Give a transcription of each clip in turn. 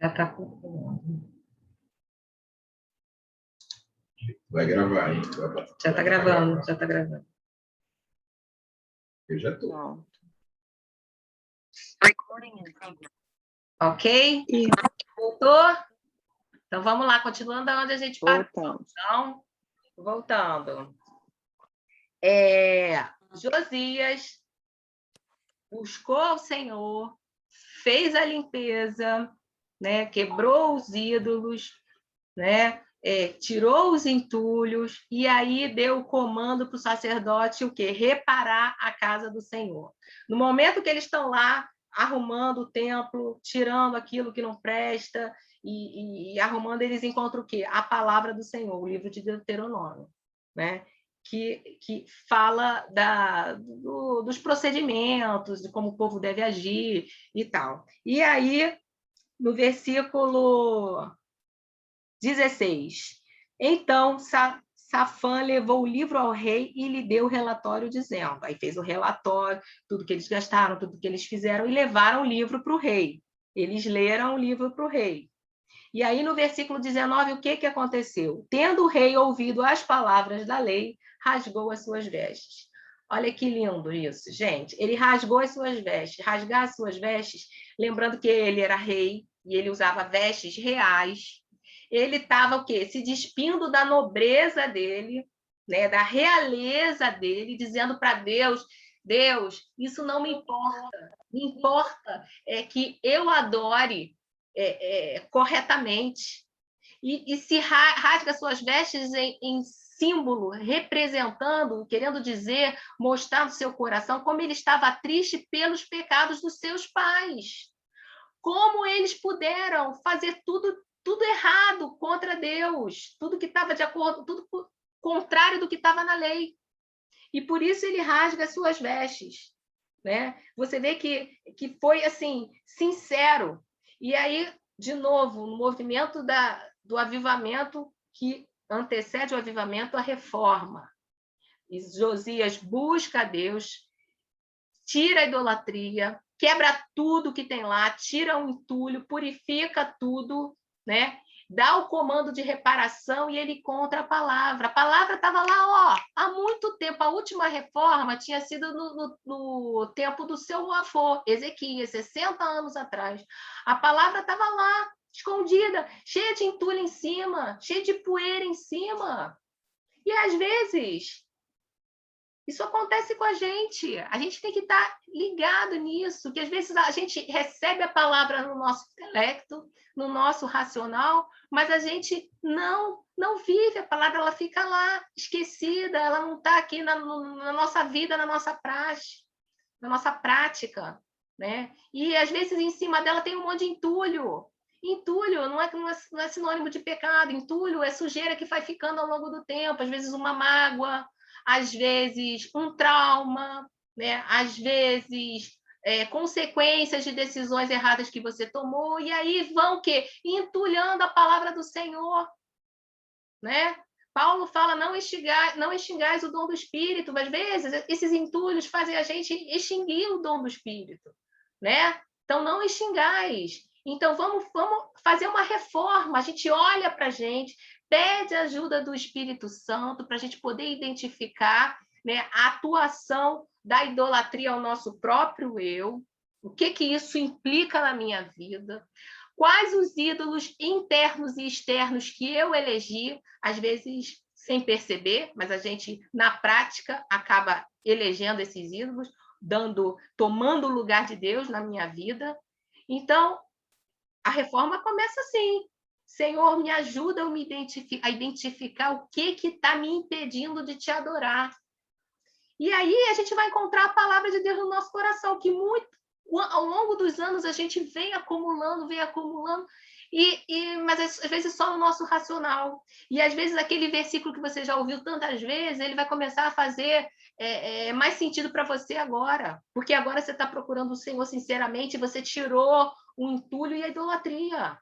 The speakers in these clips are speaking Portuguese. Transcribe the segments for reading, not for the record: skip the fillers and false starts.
Já está. Vai gravar, hein? Já está gravando, já está gravando. Eu já estou. Ok? Voltou? Então, vamos lá, continuando onde a gente parou. Então, voltando. Josias buscou o Senhor, fez a limpeza, né? Quebrou os ídolos, né? Tirou os entulhos, e aí deu o comando para o sacerdote o quê? Reparar a casa do Senhor. No momento que eles estão lá arrumando o templo, tirando aquilo que não presta, e arrumando, eles encontram o quê? A palavra do Senhor, o livro de Deuteronômio, né? Que fala dos procedimentos, de como o povo deve agir e tal. E aí, no versículo 16. Então, Safã levou o livro ao rei e lhe deu o relatório dizendo. Aí fez o relatório, tudo que eles gastaram, tudo que eles fizeram, e levaram o livro para o rei. Eles leram o livro para o rei. E aí, no versículo 19, o que aconteceu? Tendo o rei ouvido as palavras da lei, rasgou as suas vestes. Olha que lindo isso, gente. Ele rasgou as suas vestes. Rasgar as suas vestes, lembrando que ele era rei e ele usava vestes reais. Ele estava o quê? Se despindo da nobreza dele, né? Da realeza dele, dizendo para Deus: Deus, isso não me importa. Me importa é que eu adore corretamente. E se rasga suas vestes em símbolo, representando, querendo dizer, mostrar no seu coração como ele estava triste pelos pecados dos seus pais. Como eles puderam fazer tudo errado contra Deus, tudo que estava de acordo, tudo contrário do que estava na lei. E por isso ele rasga as suas vestes, né? Você vê que foi assim, sincero. E aí, de novo, no movimento do avivamento que antecede o avivamento, a reforma. E Josias busca a Deus, tira a idolatria, quebra tudo que tem lá, tira o entulho, purifica tudo, né? Dá o comando de reparação e ele encontra a palavra. A palavra estava lá, há muito tempo. A última reforma tinha sido no tempo do seu avô, Ezequias, 60 anos atrás. A palavra estava lá, escondida, cheia de entulho em cima, cheia de poeira em cima. E, às vezes, isso acontece com a gente tem que estar ligado nisso, que às vezes a gente recebe a palavra no nosso intelecto, no nosso racional, mas a gente não vive a palavra, ela fica lá, esquecida, ela não está aqui na nossa vida, na nossa prática, né? E às vezes em cima dela tem um monte de entulho. Entulho não é sinônimo de pecado, entulho é sujeira que vai ficando ao longo do tempo, às vezes uma mágoa, às vezes um trauma, né? Às vezes consequências de decisões erradas que você tomou, e aí vão o quê? Entulhando a palavra do Senhor, né? Paulo fala, não extingais o dom do Espírito, mas às vezes esses entulhos fazem a gente extinguir o dom do Espírito, né? Então, não extingais. Então, vamos fazer uma reforma, a gente olha para a gente, pede a ajuda do Espírito Santo para a gente poder identificar, né, a atuação da idolatria ao nosso próprio eu, o que isso implica na minha vida, quais os ídolos internos e externos que eu elegi, às vezes sem perceber, mas a gente, na prática, acaba elegendo esses ídolos, tomando o lugar de Deus na minha vida. Então, a reforma começa assim. Senhor, me ajuda a identificar o que está me impedindo de te adorar. E aí a gente vai encontrar a palavra de Deus no nosso coração, que ao longo dos anos a gente vem acumulando, mas às vezes só no nosso racional. E às vezes aquele versículo que você já ouviu tantas vezes, ele vai começar a fazer mais sentido para você agora, porque agora você está procurando o Senhor sinceramente e você tirou o entulho e a idolatria.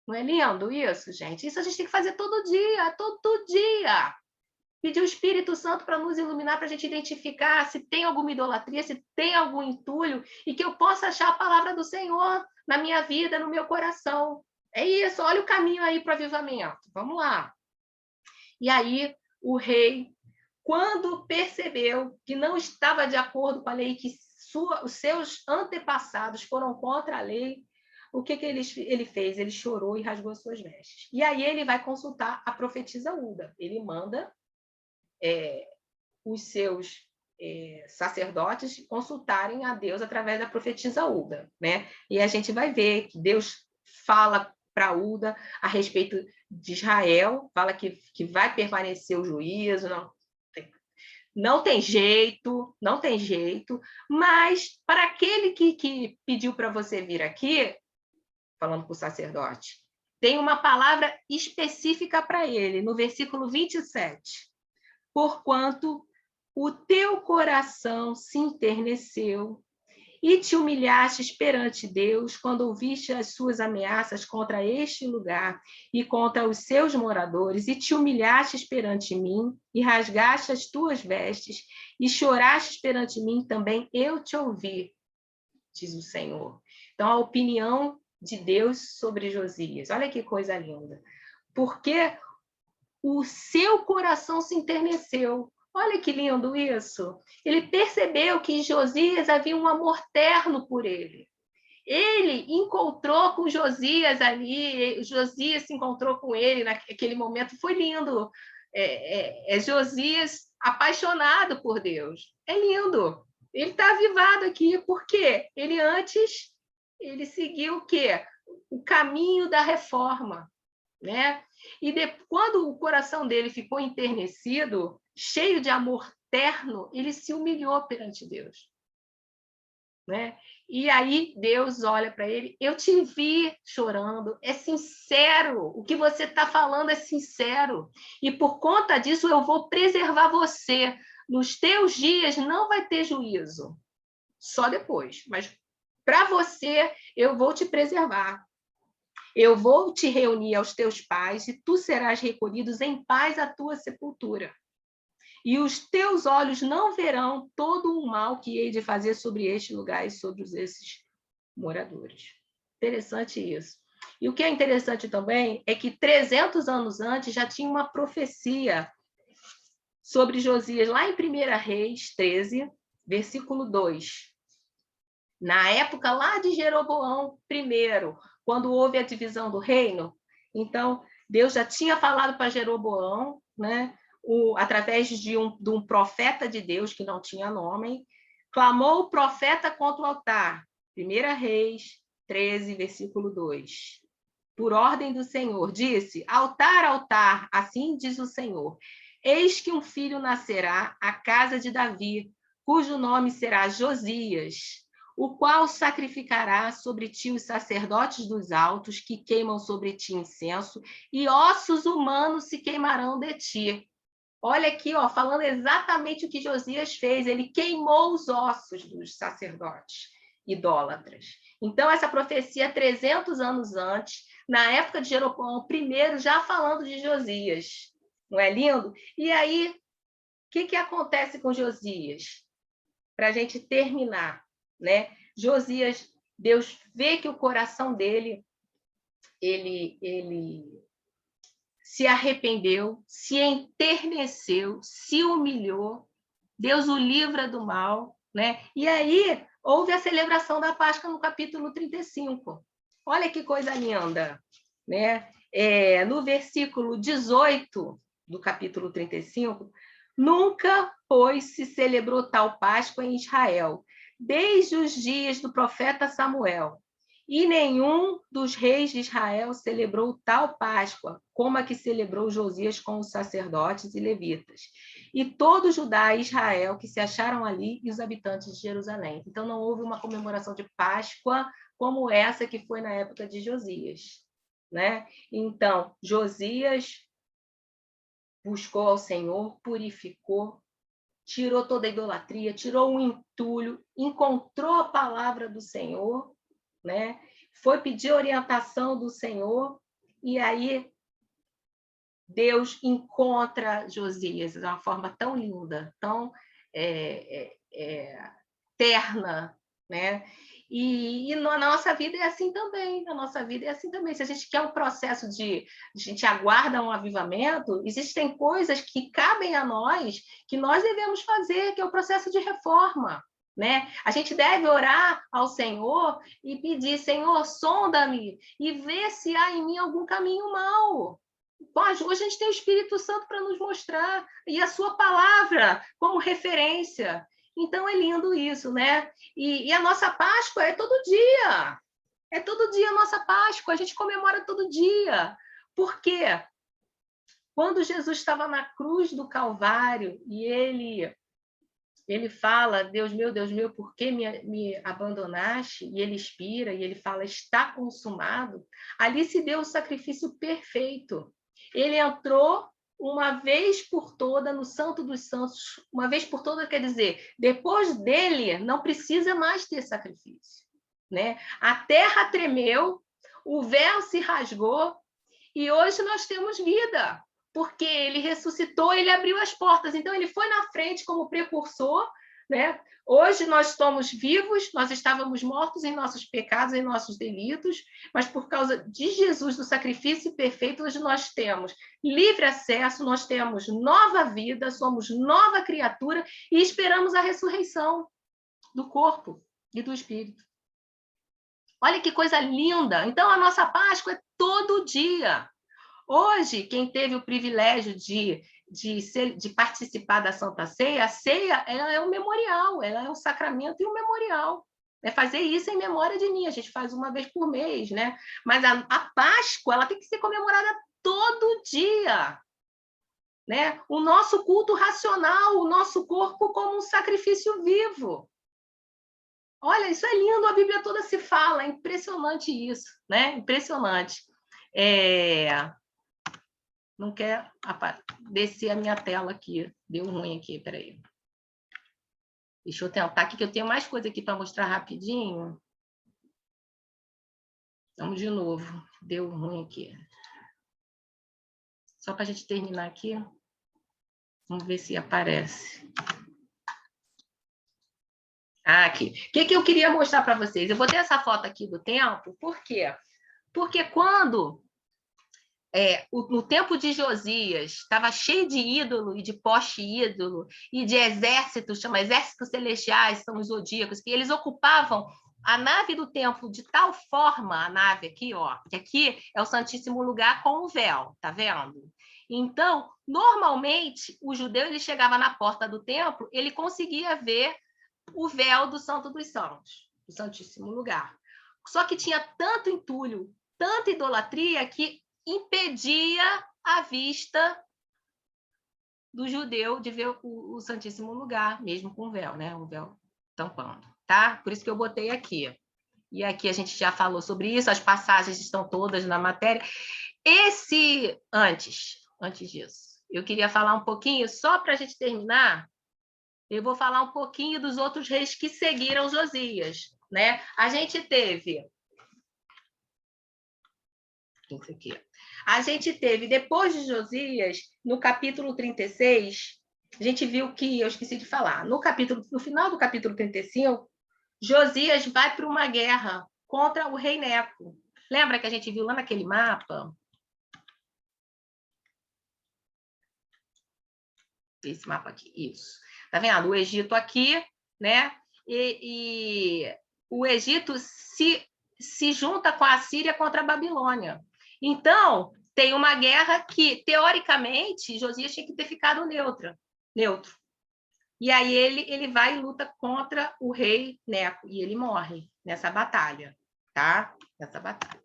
Não é lindo isso, gente? Isso a gente tem que fazer todo dia, todo dia. pedir o Espírito Santo para nos iluminar, para a gente identificar se tem alguma idolatria, se tem algum entulho, e que eu possa achar a palavra do Senhor na minha vida, no meu coração. É isso, olha o caminho aí para o avivamento. Vamos lá. E aí, o rei, quando percebeu que não estava de acordo com a lei, que os seus antepassados foram contra a lei, o que ele fez? Ele chorou e rasgou suas vestes. E aí ele vai consultar a profetisa Hulda. Ele manda os seus sacerdotes consultarem a Deus através da profetisa Hulda, né? E a gente vai ver que Deus fala para Hulda a respeito de Israel, fala que vai permanecer o juízo, não tem jeito, mas para aquele que pediu para você vir aqui, falando para o sacerdote, tem uma palavra específica para ele, no versículo 27. Porquanto o teu coração se enterneceu e te humilhastes perante Deus quando ouviste as suas ameaças contra este lugar e contra os seus moradores, e te humilhastes perante mim, e rasgaste as tuas vestes, e chorastes perante mim também, eu te ouvi, diz o Senhor. Então, a opinião de Deus sobre Josias. Olha que coisa linda. Porque o seu coração se enterneceu. Olha que lindo isso. Ele percebeu que em Josias havia um amor terno por ele. Ele encontrou com Josias ali, Josias se encontrou com ele naquele momento, foi lindo. Josias apaixonado por Deus. É lindo. Ele está avivado aqui, por quê? Ele seguiu o quê? O caminho da reforma, né? E quando o coração dele ficou enternecido, cheio de amor terno, ele se humilhou perante Deus, né? E aí Deus olha para ele, eu te vi chorando, é sincero, o que você está falando é sincero, e por conta disso eu vou preservar você. Nos teus dias não vai ter juízo, só depois, mas para você eu vou te preservar. Eu vou te reunir aos teus pais, e tu serás recolhidos em paz à tua sepultura. E os teus olhos não verão todo o mal que hei de fazer sobre este lugar e sobre esses moradores. Interessante isso. E o que é interessante também é que 300 anos antes já tinha uma profecia sobre Josias, lá em 1 Reis 13, versículo 2. Na época lá de Jeroboão I, quando houve a divisão do reino, então Deus já tinha falado para Jeroboão, né, através de um profeta de Deus que não tinha nome, clamou o profeta contra o altar. 1 Reis 13, versículo 2. Por ordem do Senhor, disse: altar, altar, assim diz o Senhor. Eis que um filho nascerá à casa de Davi, cujo nome será Josias, o qual sacrificará sobre ti os sacerdotes dos altos, que queimam sobre ti incenso, e ossos humanos se queimarão de ti. Olha aqui, ó, falando exatamente o que Josias fez. Ele queimou os ossos dos sacerdotes idólatras. Então, essa profecia, 300 anos antes, na época de Jeroboão I, já falando de Josias. Não é lindo? E aí, o que acontece com Josias? Para a gente terminar, né? Josias, Deus vê que o coração dele, ele se arrependeu, se enterneceu, se humilhou, Deus o livra do mal, né? E aí houve a celebração da Páscoa no capítulo 35. Olha que coisa linda, né? No versículo 18 do capítulo 35, nunca, pois, se celebrou tal Páscoa em Israel, desde os dias do profeta Samuel. E nenhum dos reis de Israel celebrou tal Páscoa, como a que celebrou Josias com os sacerdotes e levitas, e todo Judá e Israel que se acharam ali, e os habitantes de Jerusalém. Então, não houve uma comemoração de Páscoa como essa que foi na época de Josias, né? Então, Josias buscou ao Senhor, purificou, tirou toda a idolatria, tirou o entulho, encontrou a palavra do Senhor, né? Foi pedir orientação do Senhor, e aí Deus encontra Josias de uma forma tão linda, tão terna, né? E na nossa vida é assim também, na nossa vida é assim também. Se a gente quer um processo a gente aguarda um avivamento, existem coisas que cabem a nós, que nós devemos fazer, que é o processo de reforma, né? A gente deve orar ao Senhor e pedir, Senhor, sonda-me e vê se há em mim algum caminho mau. Hoje a gente tem o Espírito Santo para nos mostrar, e a sua palavra como referência. Então é lindo isso, né? E a nossa Páscoa é todo dia. É todo dia a nossa Páscoa, a gente comemora todo dia. Por quê? Quando Jesus estava na cruz do Calvário e ele fala, Deus meu, por que me abandonaste? E ele expira, e ele fala, está consumado. Ali se deu o sacrifício perfeito. Ele entrou uma vez por toda no Santo dos Santos. Uma vez por toda quer dizer, depois dele não precisa mais ter sacrifício, né? A terra tremeu, o véu se rasgou, e hoje nós temos vida, porque ele ressuscitou, ele abriu as portas. Então, ele foi na frente como precursor, né? Hoje nós estamos vivos, nós estávamos mortos em nossos pecados, em nossos delitos, mas por causa de Jesus, do sacrifício perfeito, hoje nós temos livre acesso, nós temos nova vida, somos nova criatura e esperamos a ressurreição do corpo e do espírito. Olha que coisa linda! Então, a nossa Páscoa é todo dia. Hoje, quem teve o privilégio de participar da Santa Ceia, a ceia ela é um memorial, ela é um sacramento e um memorial. É fazer isso em memória de mim, a gente faz uma vez por mês, né? Mas a Páscoa ela tem que ser comemorada todo dia. Né? O nosso culto racional, o nosso corpo como um sacrifício vivo. Olha, isso é lindo, a Bíblia toda se fala, é impressionante isso, né? Impressionante. Não quer descer a minha tela aqui. Deu ruim aqui, peraí. Deixa eu tentar aqui, que eu tenho mais coisa aqui para mostrar rapidinho. Vamos de novo. Deu ruim aqui. Só para a gente terminar aqui. Vamos ver se aparece. Aqui. O que eu queria mostrar para vocês? Eu botei essa foto aqui do templo, por quê? Porque quando no tempo de Josias, estava cheio de ídolo e de poste ídolo e de exércitos, chama exércitos celestiais, são os zodíacos, que eles ocupavam a nave do templo de tal forma, a nave aqui, ó, que aqui é o Santíssimo Lugar com o véu, tá vendo? Então, normalmente, o judeu ele chegava na porta do templo, ele conseguia ver o véu do Santo dos Santos, do Santíssimo Lugar. Só que tinha tanto entulho, tanta idolatria, que impedia a vista do judeu de ver o Santíssimo Lugar, mesmo com o véu, né? O véu tampando, tá? Por isso que eu botei aqui. E aqui a gente já falou sobre isso, as passagens estão todas na matéria. Antes disso, eu queria falar um pouquinho, só para a gente terminar, eu vou falar um pouquinho dos outros reis que seguiram Josias, né? A gente teve... Isso aqui. A gente teve, depois de Josias, no capítulo 36, a gente viu que, eu esqueci de falar, no final do capítulo 35, Josias vai para uma guerra contra o rei Neco. Lembra que a gente viu lá naquele mapa? Esse mapa aqui, isso. Tá vendo? O Egito aqui, né? E o Egito se junta com a Síria contra a Babilônia. Então, tem uma guerra que, teoricamente, Josias tinha que ter ficado neutro. E aí ele vai e luta contra o rei Neco, e ele morre nessa batalha, tá? Nessa batalha.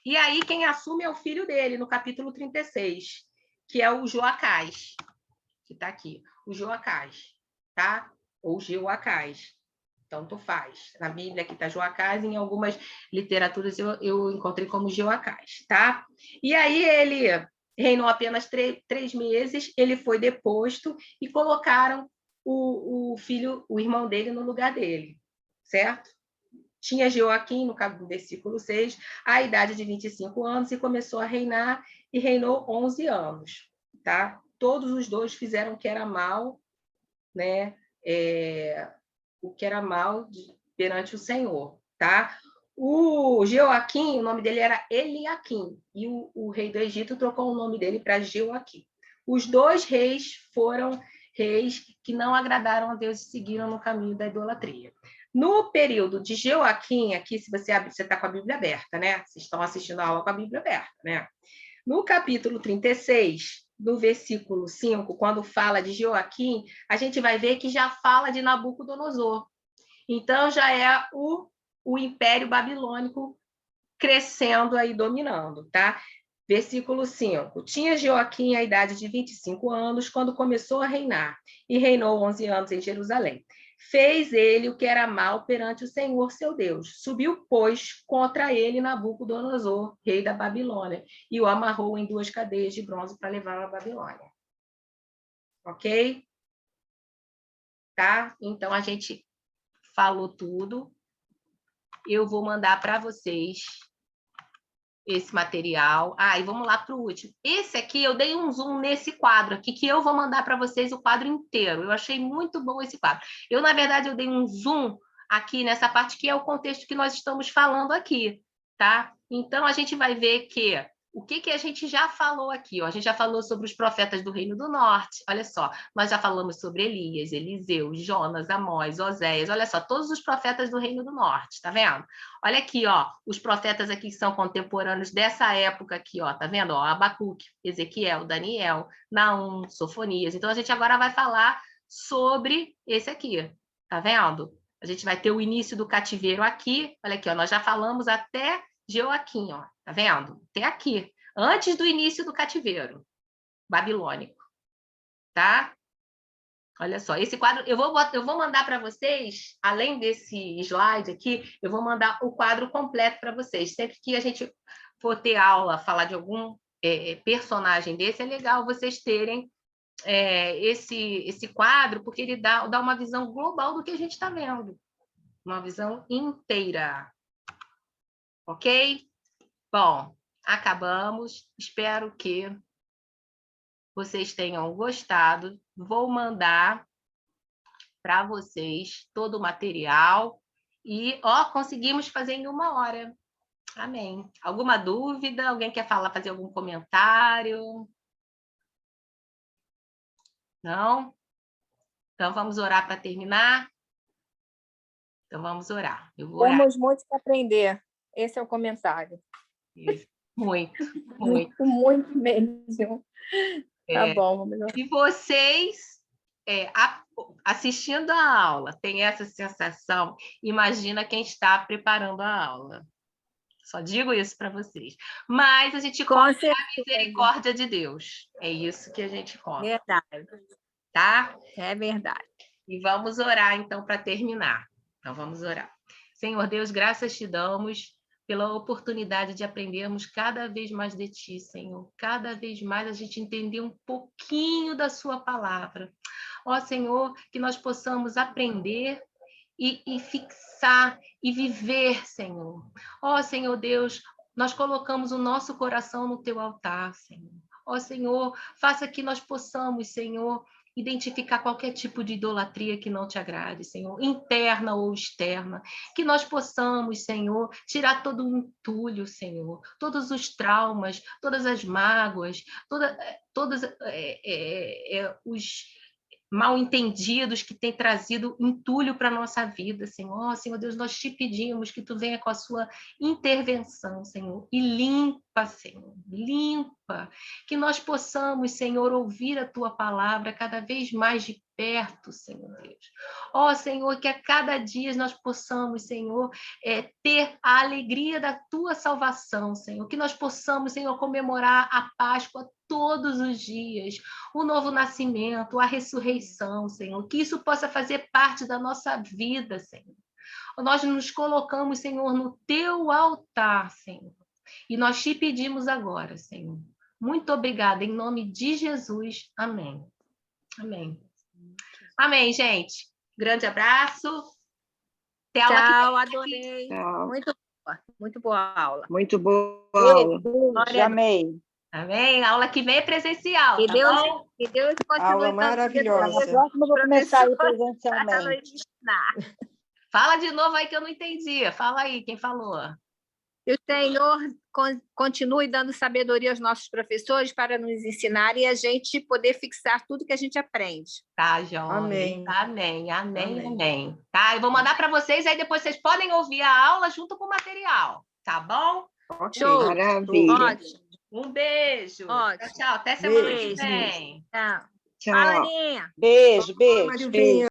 E aí quem assume é o filho dele, no capítulo 36, que é o Joacás, que está aqui. O Joacás, tá? Ou Jeoacás. Tanto faz. Na Bíblia aqui está Joacás, em algumas literaturas eu encontrei como Jeoacás, tá? E aí ele reinou apenas 3 meses, ele foi deposto e colocaram o irmão dele no lugar dele, certo? Tinha Joaquim, no versículo 6, a idade de 25 anos e começou a reinar e reinou 11 anos. Tá? Todos os dois fizeram o que era mal, né? O que era mal perante o Senhor. Tá? O Joaquim, o nome dele era Eliaquim, e o rei do Egito trocou o nome dele para Joaquim. Os dois reis foram reis que não agradaram a Deus e seguiram no caminho da idolatria. No período de Joaquim, aqui, se você está com a Bíblia aberta, né? Vocês estão assistindo a aula com a Bíblia aberta, né? No capítulo 36, no versículo 5, quando fala de Joaquim, a gente vai ver que já fala de Nabucodonosor. Então, já é o Império Babilônico crescendo aí, dominando, tá? Versículo 5. Tinha Joaquim a idade de 25 anos quando começou a reinar, e reinou 11 anos em Jerusalém. Fez ele o que era mal perante o Senhor, seu Deus. Subiu, pois, contra ele Nabucodonosor, rei da Babilônia, e o amarrou em 2 cadeias de bronze para levar à Babilônia. Ok? Tá? Então, a gente falou tudo. Eu vou mandar para vocês esse material. E vamos lá para o último. Esse aqui, eu dei um zoom nesse quadro aqui, que eu vou mandar para vocês o quadro inteiro. Eu achei muito bom esse quadro. Na verdade, eu dei um zoom aqui nessa parte que é o contexto que nós estamos falando aqui, tá? Então, a gente vai ver que o que a gente já falou aqui? Ó? A gente já falou sobre os profetas do Reino do Norte, olha só. Nós já falamos sobre Elias, Eliseu, Jonas, Amós, Oséias, olha só, todos os profetas do Reino do Norte, tá vendo? Olha aqui, ó, os profetas aqui que são contemporâneos dessa época aqui, ó, tá vendo? Ó, Abacuque, Ezequiel, Daniel, Naum, Sofonias. Então, a gente agora vai falar sobre esse aqui, tá vendo? A gente vai ter o início do cativeiro aqui, olha aqui, ó, nós já falamos até Joaquim, ó, tá vendo? Até aqui, antes do início do cativeiro babilônico, tá? Olha só, esse quadro, eu vou mandar para vocês, além desse slide aqui, eu vou mandar o quadro completo para vocês. Sempre que a gente for ter aula, falar de algum personagem desse, é legal vocês terem esse quadro, porque ele dá uma visão global do que a gente está vendo. Uma visão inteira. Ok? Bom, acabamos. Espero que vocês tenham gostado. Vou mandar para vocês todo o material. E, conseguimos fazer em 1 hora. Amém. Alguma dúvida? Alguém quer fazer algum comentário? Não? Então, vamos orar para terminar? Então, vamos orar. Eu vou orar. Temos muito que aprender. Esse é o comentário. Isso. Muito, muito. Muito mesmo. Tá bom. Vamos lá. Se vocês, assistindo a aula, têm essa sensação, imagina quem está preparando a aula. Só digo isso para vocês. Mas a gente conta a misericórdia de Deus. É isso que a gente conta. Verdade. Tá? É verdade. E vamos orar, então, para terminar. Então, vamos orar. Senhor Deus, graças te damos pela oportunidade de aprendermos cada vez mais de ti, Senhor. Cada vez mais a gente entender um pouquinho da sua palavra. Ó, Senhor, que nós possamos aprender e fixar e viver, Senhor. Ó, Senhor Deus, nós colocamos o nosso coração no teu altar, Senhor. Ó, Senhor, faça que nós possamos, Senhor, identificar qualquer tipo de idolatria que não te agrade, Senhor, interna ou externa, que nós possamos, Senhor, tirar todo o entulho, Senhor, todos os traumas, todas as mágoas, todos os mal entendidos que tem trazido entulho para a nossa vida, Senhor. Senhor Deus, nós te pedimos que tu venha com a sua intervenção, Senhor, e limpa, Senhor, limpa, que nós possamos, Senhor, ouvir a tua palavra cada vez mais de perto, Senhor Deus. Ó, Senhor, que a cada dia nós possamos, Senhor, ter a alegria da tua salvação, Senhor, que nós possamos, Senhor, comemorar a Páscoa todos os dias, o novo nascimento, a ressurreição, Senhor, que isso possa fazer parte da nossa vida, Senhor. Nós nos colocamos, Senhor, no teu altar, Senhor, e nós te pedimos agora, Senhor. Muito obrigada, em nome de Jesus. Amém. Amém. Amém, gente. Grande abraço. Tem aula que Tchau, vem. adorei. Tchau. Muito boa aula. Muito boa aula. Glória a Amei. Amém? A aula que vem é presencial, E tá Deus, bom? e Deus continue Aula dando maravilhosa. sabedoria Próximo eu vou começar aí para presencialmente. ensinar. Fala de novo aí que eu não entendi. Fala aí, quem falou? Que o Senhor continue dando sabedoria aos nossos professores para nos ensinar e a gente poder fixar tudo que a gente aprende. Tá, João. Amém. Amém, amém, Amém. amém. Tá, eu vou mandar para vocês, aí depois vocês podem ouvir a aula junto com o material, tá bom? Ok, Show. maravilha. Ótimo. Um beijo. Ótimo. Tchau, tchau. Até semana que Beijo. vem. Tchau. Tchau. Fala, Aninha. Beijo, beijo. Mário Vinha.